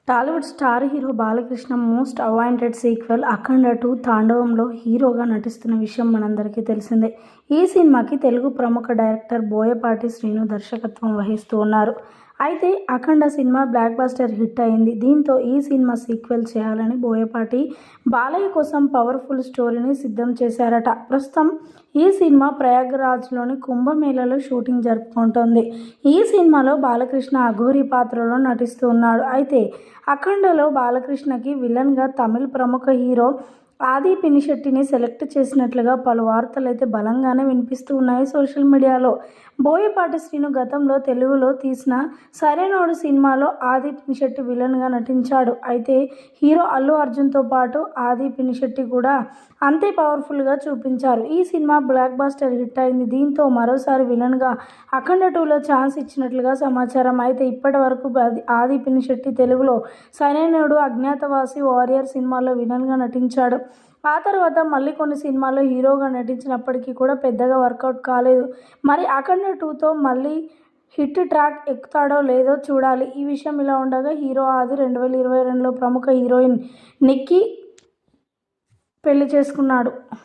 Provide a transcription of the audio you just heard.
Tollywood star hero Balakrishna most wanted sequel Akhanda 2 తాండవంలో హీరోగా నటిస్తున్న విషయం మనందరికీ తెలిసిందే. ఈ సినిమాకి తెలుగు ప్రముఖ డైరెక్టర్ బోయపాటి శ్రీను దర్శకత్వం వహిస్తూ ఉన్నారు. అయితే అఖండ సినిమా బ్లాక్ బస్టర్ హిట్ అయింది. దీంతో ఈ సినిమా సీక్వెల్ చేయాలని బోయపాటి బాలయ్య కోసం పవర్ఫుల్ స్టోరీని సిద్ధం చేశారట. ప్రస్తుతం ఈ సినిమా ప్రయాగ్రాజ్లోని కుంభమేళలో షూటింగ్ జరుపుకుంటోంది. ఈ సినిమాలో బాలకృష్ణ అఘోరి పాత్రలో నటిస్తూ ఉన్నాడు. అయితే అఖండలో బాలకృష్ణకి విలన్గా తమిళ ప్రముఖ హీరో ఆది పినిశెట్టిని సెలెక్ట్ చేసినట్లుగా పలు వార్తలైతే బలంగానే వినిపిస్తూ ఉన్నాయి సోషల్ మీడియాలో. బోయపాటి శ్రీను గతంలో తెలుగులో తీసిన సరైనోడు సినిమాలో ఆది పినిశెట్టి విలన్గా నటించాడు. అయితే హీరో అల్లు అర్జున్తో పాటు ఆది పినిశెట్టి కూడా అంతే పవర్ఫుల్గా చూపించారు. ఈ సినిమా బ్లాక్ బస్టర్ హిట్ అయింది. దీంతో మరోసారి విలన్గా అఖండ 2లో ఛాన్స్ ఇచ్చినట్లుగా సమాచారం. అయితే ఇప్పటి వరకు ఆది పినిశెట్టి తెలుగులో సరైనోడు, అజ్ఞాతవాసి, వారియర్ సినిమాల్లో విలన్గా నటించాడు. ఆ తర్వాత మళ్ళీ కొన్ని సినిమాల్లో హీరోగా నటించినప్పటికీ కూడా పెద్దగా వర్కౌట్ కాలేదు. మరి అఖండ 2తో మళ్ళీ హిట్ ట్రాక్ ఎక్కుతాడో లేదో చూడాలి. ఈ విషయం ఇలా ఉండగా హీరో ఆది 2022లో ప్రముఖ హీరోయిన్ నిక్కీ పెళ్లి చేసుకున్నాడు.